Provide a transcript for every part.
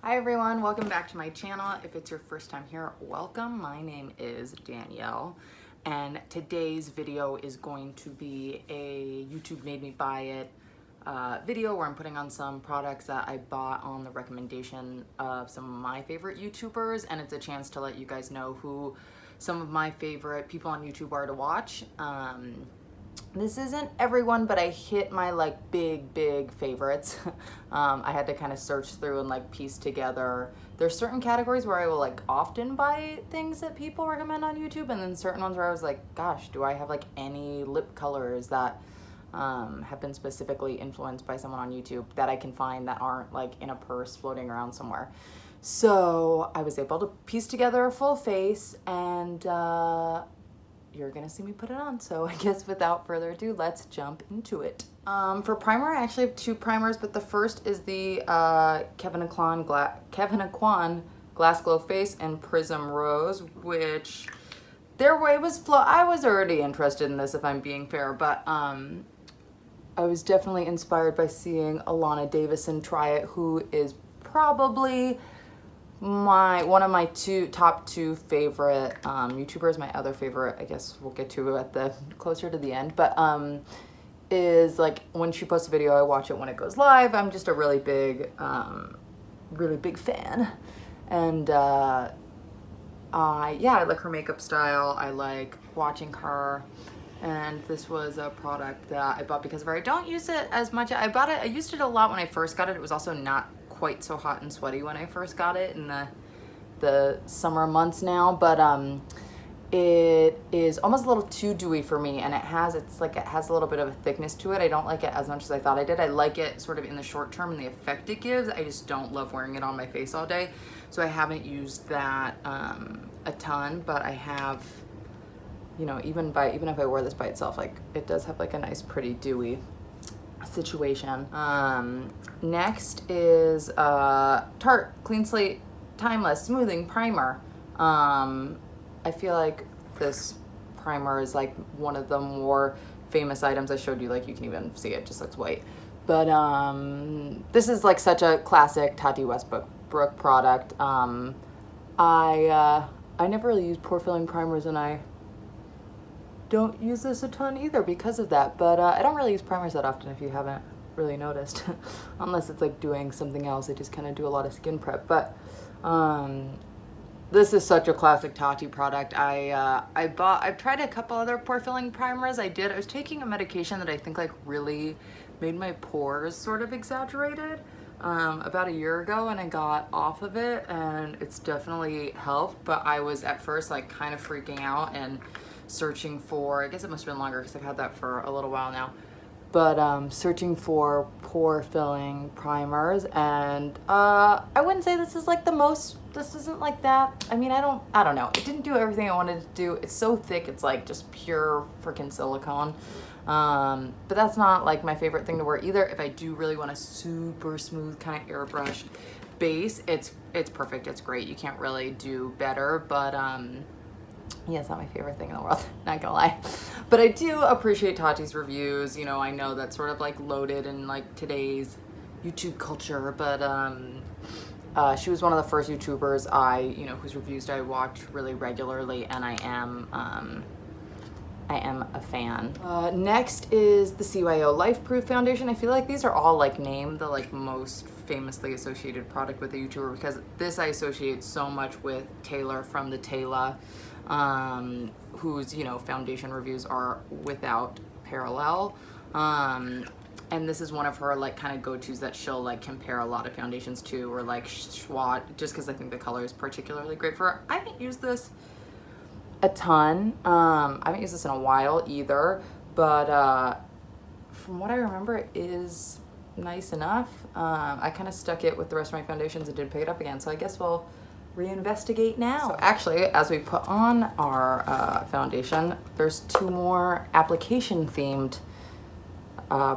Hi everyone, welcome back to my channel. If it's your first time here, welcome. My name is Danielle and today's video is going to be a YouTube made me buy it video where I'm putting on some products that I bought on the recommendation of some of my favorite YouTubers, and it's a chance to let you guys know who some of my favorite people on YouTube are to watch. This isn't everyone, but I hit my like big favorites. I had to kind of search through and like piece together. There's certain categories where I will like often buy things that people recommend on YouTube, and then certain ones where I was like, gosh, do I have like any lip colors that have been specifically influenced by someone on YouTube that I can find that aren't like in a purse floating around somewhere. So I was able to piece together a full face, and you're gonna see me put it on. So I guess without further ado, let's jump into it. For primer, I actually have two primers, but the first is the Kevyn Aucoin Glass Glow Face and Prism Rose, which their way was I was already interested in this, if I'm being fair, but I was definitely inspired by seeing Alana Davison try it, who is probably one of my top two favorite YouTubers. My other favorite, I guess we'll get to at the closer to the end, but is like when she posts a video, I watch it when it goes live. I'm just a really big fan, and I like her makeup style. I like watching her. And this was a product that I bought because of her. I don't use it as much. I used it a lot when I first got it. It was also not quite so hot and sweaty when I first got it in the summer months now, but it is almost a little too dewy for me, and it has a little bit of a thickness to it. I don't like it as much as I thought I did. I like it sort of in the short term and the effect it gives. I just don't love wearing it on my face all day, so I haven't used that a ton, but I have, you know, even if I wear this by itself, like it does have like a nice pretty dewy situation. Next is Tarte Clean Slate Timeless Smoothing Primer. I feel like this primer is like one of the more famous items. I showed you, like you can even see it just looks white, but this is like such a classic Tati Westbrook product. I never really use pore filling primers, and I don't use this a ton either because of that, but I don't really use primers that often, if you haven't really noticed. Unless it's like doing something else, I just kind of do a lot of skin prep. But this is such a classic Tati product. I've tried a couple other pore filling primers. I was taking a medication that I think like really made my pores sort of exaggerated about a year ago, and I got off of it, and it's definitely helped. But I was at first like kind of freaking out and searching for, I guess it must have been longer because I've had that for a little while now, but searching for pore filling primers, and I wouldn't say this is like this isn't like that. I mean, I don't know. It didn't do everything I wanted to do. It's so thick, it's like just pure freaking silicone. But that's not like my favorite thing to wear either. If I do really want a super smooth kind of airbrushed base, it's perfect. It's great. You can't really do better, but yeah, it's not my favorite thing in the world, not gonna lie. But I do appreciate Tati's reviews. You know, I know that's sort of like loaded in like today's YouTube culture, but she was one of the first YouTubers whose reviews I watched really regularly, and I am a fan. Next is the CYO Life Proof Foundation. I feel like these are all like named the like most famously associated product with a YouTuber, because this I associate so much with Taylor from the Tayla, whose, you know, foundation reviews are without parallel. And this is one of her like kind of go-tos that she'll like compare a lot of foundations to, or like swatch, just because I think the color is particularly great for her. I haven't used this a ton. I haven't used this in a while either, but from what I remember, it is nice enough. I kind of stuck it with the rest of my foundations and did pick it up again, so I guess we'll reinvestigate now. So actually, as we put on our foundation, there's two more application themed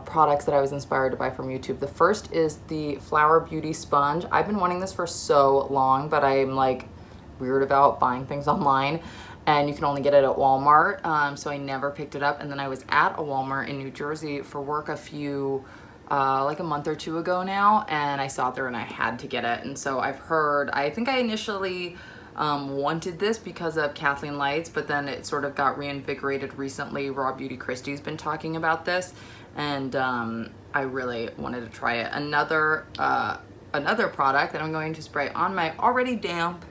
products that I was inspired to buy from YouTube. The first is the Flower Beauty Sponge. I've been wanting this for so long, but I'm like weird about buying things online, and you can only get it at Walmart, so I never picked it up. And then I was at a Walmart in New Jersey for work a few like a month or two ago now, and I saw it there and I had to get it. And so I've heard, I think I initially wanted this because of Kathleen Lights, but then it sort of got reinvigorated recently. Raw Beauty Christie's been talking about this, and I really wanted to try it. Another product that I'm going to spray on my already damp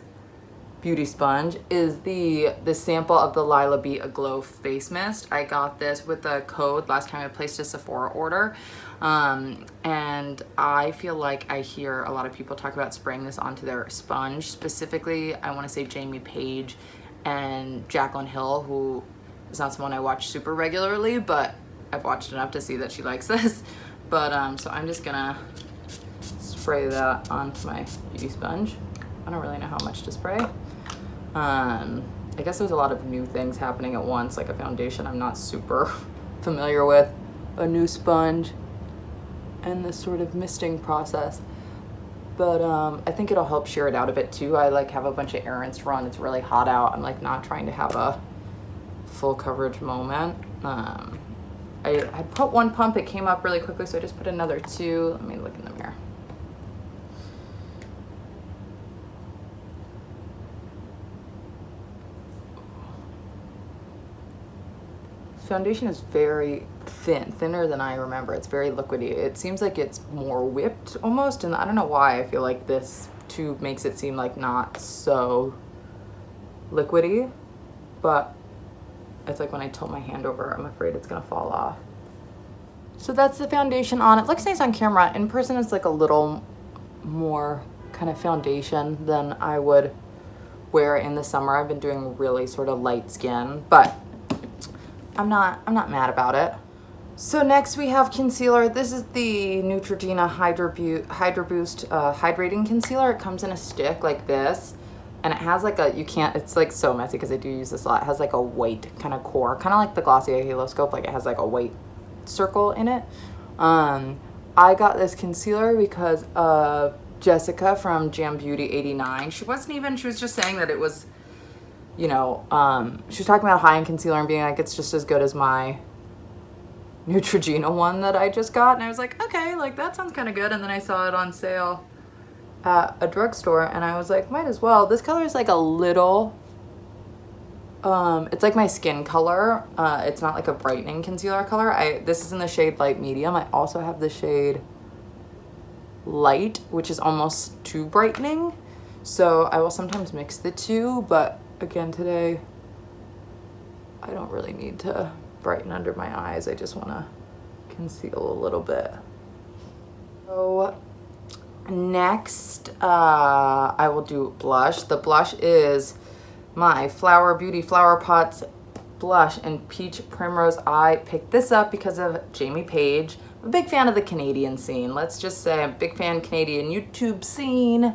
beauty sponge is the sample of the Lila Bee Aglow face mist. I got this with a code last time I placed a Sephora order, and I feel like I hear a lot of people talk about spraying this onto their sponge. Specifically, I want to say Jamie Page and Jaclyn Hill, who is not someone I watch super regularly, but I've watched enough to see that she likes this. But so I'm just gonna spray that onto my beauty sponge. I don't really know how much to spray. I guess there's a lot of new things happening at once, like a foundation I'm not super familiar with, a new sponge, and this sort of misting process. But I think it'll help sheer it out a bit too. I like have a bunch of errands to run. It's really hot out. I'm like not trying to have a full coverage moment. I had put one pump, it came up really quickly, so I just put another two. Let me look in the mirror. Foundation is very thin, thinner than I remember. It's very liquidy. It seems like it's more whipped almost, and I don't know why. I feel like this tube makes it seem like not so liquidy, but it's like when I tilt my hand over, I'm afraid it's gonna fall off. So that's the foundation on. It looks nice on camera. In person, it's like a little more kind of foundation than I would wear in the summer. I've been doing really sort of light skin, but I'm not mad about it. So next we have concealer. This is the Neutrogena Hydro Boost Hydrating Concealer. It comes in a stick like this, and it has like it's like so messy because I do use this a lot. It has like a white kind of core, kind of like the Glossier Halo Scope, like it has like a white circle in it. I got this concealer because of Jessica from Jam Beauty 89. She was just saying that it was, you know, she was talking about high-end concealer and being like, it's just as good as my Neutrogena one that I just got. And I was like, okay, like that sounds kind of good. And then I saw it on sale at a drugstore and I was like, might as well. This color is like a little, it's like my skin color. It's not like a brightening concealer color. This is in the shade Light Medium. I also have the shade Light, which is almost too brightening. So I will sometimes mix the two, but again, today, I don't really need to brighten under my eyes. I just want to conceal a little bit. So next, I will do blush. The blush is my Flower Beauty Flower Pots blush in Peach Primrose. I picked this up because of Jamie Page. I'm a big fan of the Canadian scene. Let's just say I'm a big fan of Canadian YouTube scene.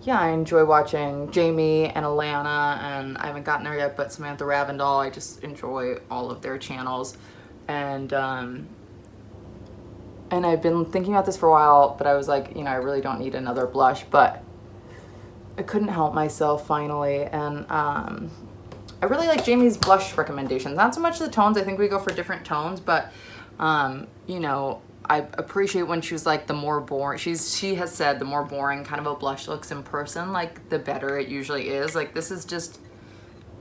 Yeah, I enjoy watching Jamie and Alana, and I haven't gotten there yet, but Samantha Ravndal. I just enjoy all of their channels. And I've been thinking about this for a while, but I was like, you know, I really don't need another blush, but I couldn't help myself finally. And I really like Jamie's blush recommendations. Not so much the tones. I think we go for different tones, but you know, I appreciate when she was like the more boring, she has said the more boring kind of a blush looks in person, like the better it usually is. Like this is just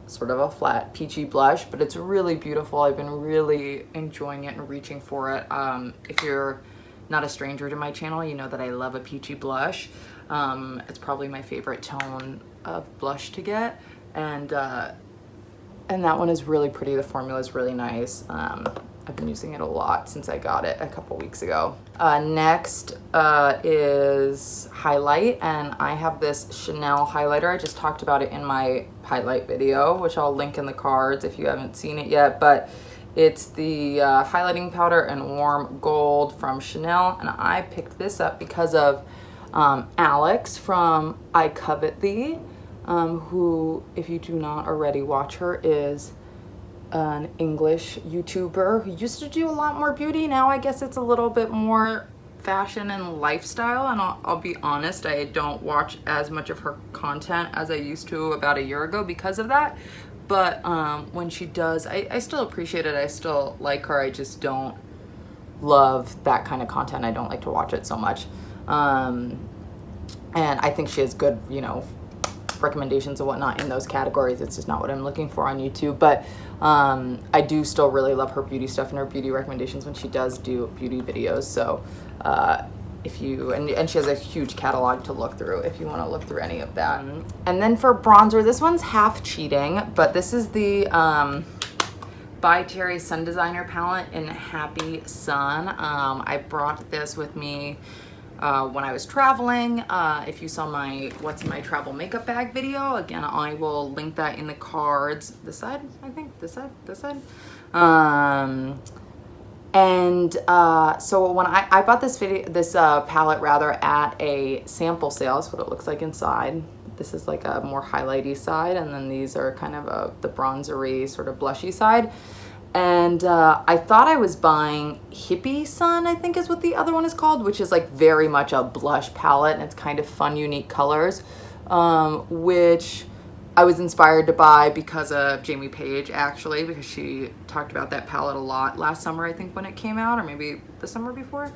sort of a flat peachy blush, but it's really beautiful. I've been really enjoying it and reaching for it. If you're not a stranger to my channel, you know that I love a peachy blush. It's probably my favorite tone of blush to get, and that one is really pretty. The formula is really nice. I've been using it a lot since I got it a couple weeks ago. Next is highlight, and I have this Chanel highlighter. I just talked about it in my highlight video, which I'll link in the cards if you haven't seen it yet, but it's the highlighting powder in Warm Gold from Chanel, and I picked this up because of Alex from I Covet Thee, who, if you do not already watch her, is an English YouTuber who used to do a lot more beauty. Now I guess it's a little bit more fashion and lifestyle, and I'll be honest, I don't watch as much of her content as I used to about a year ago because of that. But when she does, I still appreciate it. I still like her. I just don't love that kind of content. I don't like to watch it so much. And I think she has good, you know, recommendations and whatnot in those categories. It's just not what I'm looking for on YouTube. But I do still really love her beauty stuff and her beauty recommendations when she does do beauty videos. So if you, and she has a huge catalog to look through if you want to look through any of that. And then for bronzer, this one's half cheating, but this is the By Terry Sun Designer palette in Happy Sun. I brought this with me when I was traveling. If you saw my what's in my travel makeup bag video, again, I will link that in the cards. This side, I think, this side. So when I bought this palette rather at a sample sale, that's what it looks like inside. This is like a more highlighty side, and then these are kind of the bronzery sort of blushy side. And I thought I was buying Hippie Sun, I think is what the other one is called, which is like very much a blush palette, and it's kind of fun, unique colors, which I was inspired to buy because of Jamie Page, actually, because she talked about that palette a lot last summer, I think, when it came out, or maybe the summer before.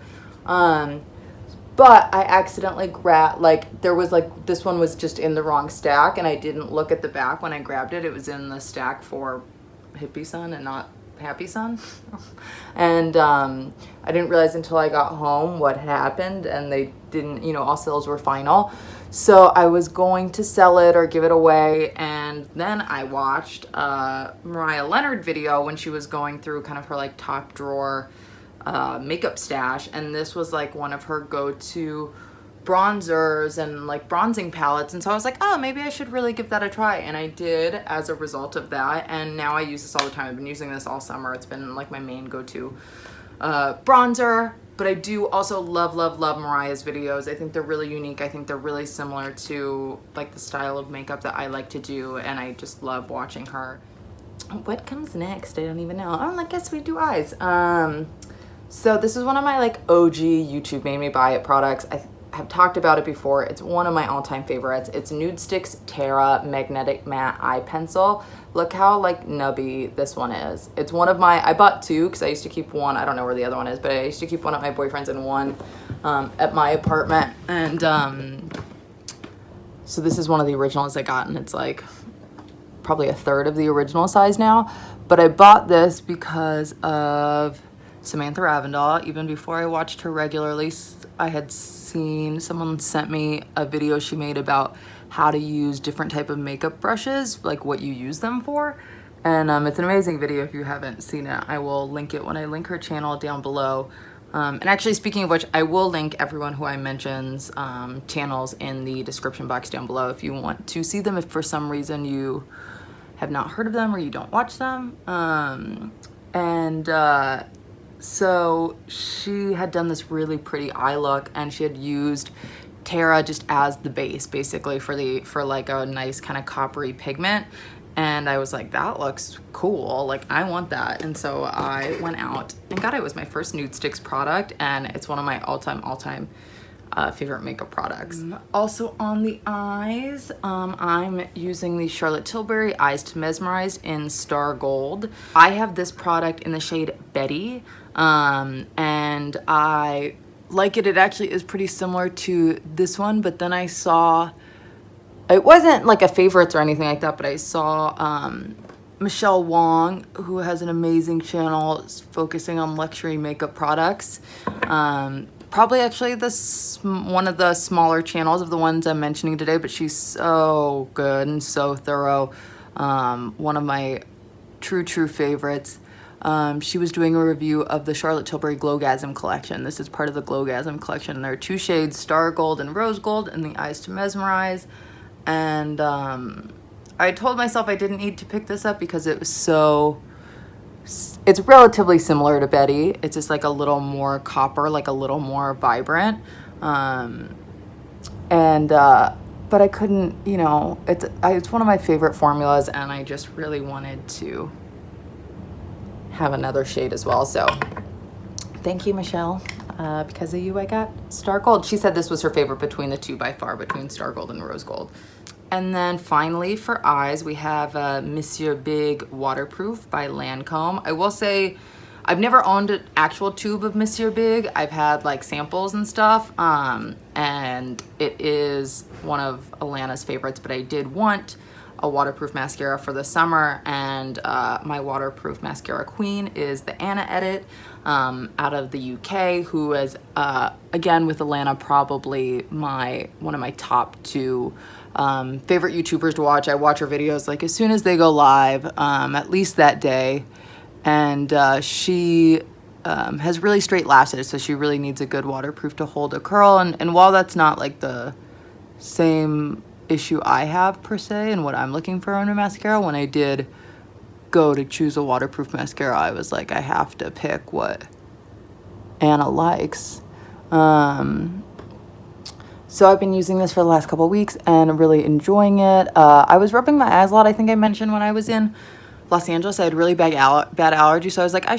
But I accidentally grabbed, like, there was like, this one was just in the wrong stack, and I didn't look at the back when I grabbed it. It was in the stack for Hippie Sun and not Happy Sun. And I didn't realize until I got home what happened, and they didn't, you know, all sales were final. So I was going to sell it or give it away, and then I watched a Mariah Leonard video when she was going through kind of her like top drawer makeup stash, and this was like one of her go-to bronzers and like bronzing palettes, and so I was like, oh, maybe I should really give that a try, and I did as a result of that, and now I use this all the time. I've been using this all summer. It's been like my main go-to bronzer. But I do also love Mariah's videos. I think they're really unique. I think they're really similar to like the style of makeup that I like to do, and I just love watching her. What comes next? I don't even know. Oh, I guess we do eyes. So this is one of my like OG YouTube Made Me Buy It products. I have talked about it before. It's one of my all-time favorites. It's Nudestix Terra Magnetic Matte Eye Pencil. Look how like nubby this one is. It's one of my, I bought two because I used to keep one. I don't know where the other one is, but I used to keep one at my boyfriend's and one at my apartment. And so this is one of the originals I got, and it's like probably a third of the original size now. But I bought this because of Samantha Ravndahl. Even before I watched her regularly, I had seen someone sent me a video she made about how to use different type of makeup brushes, like what you use them for. And it's an amazing video. If you haven't seen it, I will link it when I link her channel down below. And actually, speaking of which, I will link everyone who I mention's channels in the description box down below if you want to see them, if for some reason you have not heard of them or you don't watch them. So she had done this really pretty eye look, and she had used Terra just as the base basically for like a nice kind of coppery pigment, and I was like, that looks cool, like I want that. And so I went out and got it. It was my first Nudestix product, and it's one of my all-time favorite makeup products. Also on the eyes, I'm using the Charlotte Tilbury Eyes to Mesmerize in Star Gold. I have this product in the shade Betty, and I like it. It actually is pretty similar to this one, but then I saw, it wasn't like a favorites or anything like that, but I saw Michelle Wong, who has an amazing channel focusing on luxury makeup products. Probably actually one of the smaller channels of the ones I'm mentioning today, but she's so good and so thorough. One of my true favorites. She was doing a review of the Charlotte Tilbury Glowgasm collection. This is part of the Glowgasm collection. There are two shades, Star Gold and Rose Gold, and the Eyes to Mesmerize. And I told myself I didn't need to pick this up because it was so, it's relatively similar to Betty. It's just like a little more copper, like a little more vibrant. But I couldn't, you know, it's one of my favorite formulas, and I just really wanted to have another shade as well. So thank you, Michelle. Because of you, I got Star Gold. She said this was her favorite between the two by far, between Star Gold and Rose Gold. And then finally for eyes, we have Monsieur Big Waterproof by Lancome. I will say I've never owned an actual tube of Monsieur Big. I've had like samples and stuff, and it is one of Alana's favorites, but I did want a waterproof mascara for the summer, and my waterproof mascara queen is the Anna Edit out of the UK, who is, again with Alana, probably one of my top 2 favorite YouTubers to watch. I watch her videos like as soon as they go live, at least that day. And she has really straight lashes, so she really needs a good waterproof to hold a curl. And while that's not like the same issue I have per se and what I'm looking for in a mascara, when I did go to choose a waterproof mascara, I was like, I have to pick what Anna likes. So I've been using this for the last couple of weeks and really enjoying it. I was rubbing my eyes a lot. I think I mentioned when I was in Los Angeles, I had really bad allergies, so I was like, I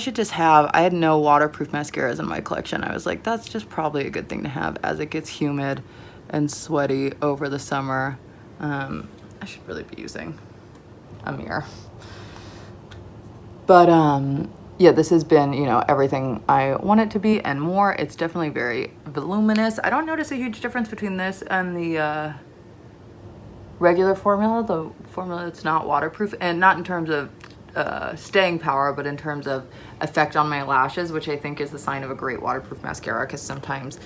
had no waterproof mascaras in my collection. I was like, that's just probably a good thing to have as it gets humid and sweaty over the summer. I should really be using a mirror. But yeah, this has been, you know, everything I want it to be and more. It's definitely very voluminous. I don't notice a huge difference between this and the regular formula, the formula that's not waterproof, and not in terms of staying power, but in terms of effect on my lashes, which I think is the sign of a great waterproof mascara, because sometimes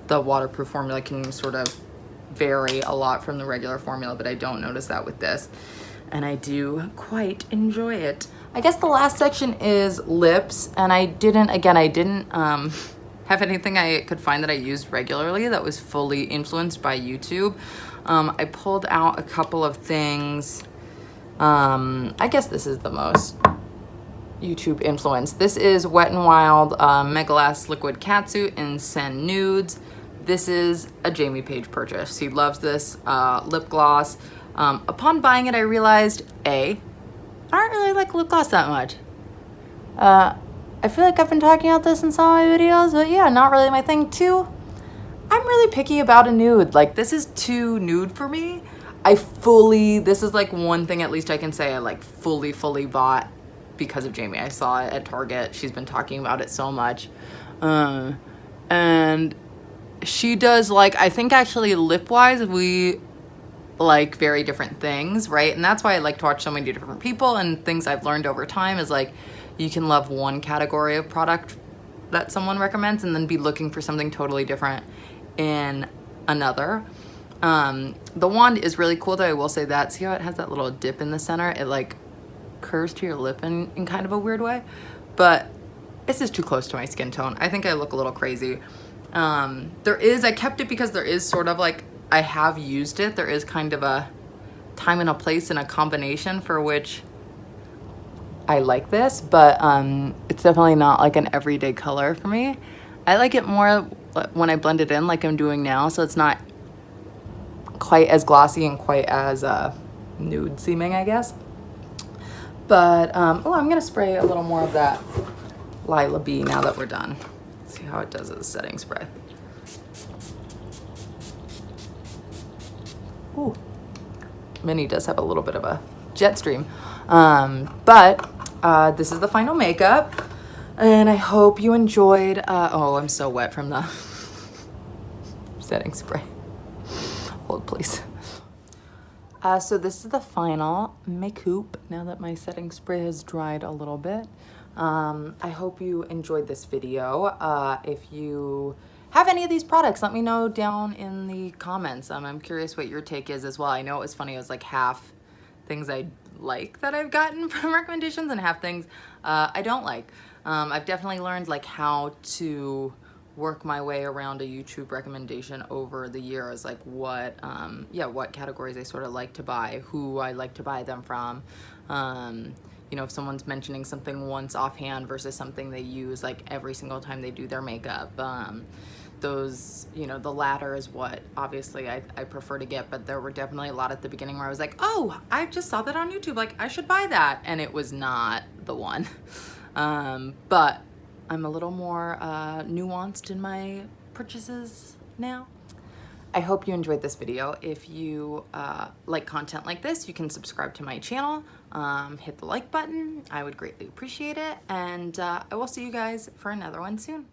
the waterproof formula can sort of vary a lot from the regular formula, but I don't notice that with this, and I do quite enjoy it. I guess the last section is lips, and I didn't have anything I could find that I used regularly that was fully influenced by YouTube. I pulled out a couple of things. I guess this is the most YouTube influence. This is Wet n Wild Megalast Liquid Catsuit in Send Nudes. This is a Jamie Page purchase. He loves this lip gloss. Upon buying it, I realized, I don't really like lip gloss that much. I feel like I've been talking about this in some of my videos, but yeah, not really my thing. 2, I'm really picky about a nude. Like, this is too nude for me. This is like one thing at least I can say I like fully bought because of Jamie. I saw it at Target. She's been talking about it so much. And she does, like, I think actually lip-wise, we like very different things, right? And that's why I like to watch so many different people, and things I've learned over time is like, you can love one category of product that someone recommends and then be looking for something totally different in another. The wand is really cool though, I will say that. See how it has that little dip in the center? It like curves to your lip in kind of a weird way, but it's just too close to my skin tone. I think I look a little crazy. I kept it because there is sort of like, I have used it. There is kind of a time and a place and a combination for which I like this, but it's definitely not like an everyday color for me. I like it more when I blend it in like I'm doing now, so it's not quite as glossy and quite as nude seeming, I guess. But oh, I'm gonna spray a little more of that Lila B now that we're done. See how it does as a setting spray. Ooh, Minnie does have a little bit of a jet stream. But this is the final makeup, and I hope you enjoyed. Oh, I'm so wet from the setting spray. Hold, please. So this is the final makeup now that my setting spray has dried a little bit. I hope you enjoyed this video. If you have any of these products, let me know down in the comments. I'm curious what your take is as well. I know it was funny, it was like half things I like that I've gotten from recommendations and half things I don't like. I've definitely learned like how to work my way around a YouTube recommendation over the years, like what categories I sort of like to buy, who I like to buy them from. You know, if someone's mentioning something once offhand versus something they use like every single time they do their makeup. Those, you know, the latter is what obviously I prefer to get, but there were definitely a lot at the beginning where I was like, oh, I just saw that on YouTube, like I should buy that, and it was not the one. But I'm a little more nuanced in my purchases now. I hope you enjoyed this video. If you like content like this, you can subscribe to my channel, hit the like button. I would greatly appreciate it. And I will see you guys for another one soon.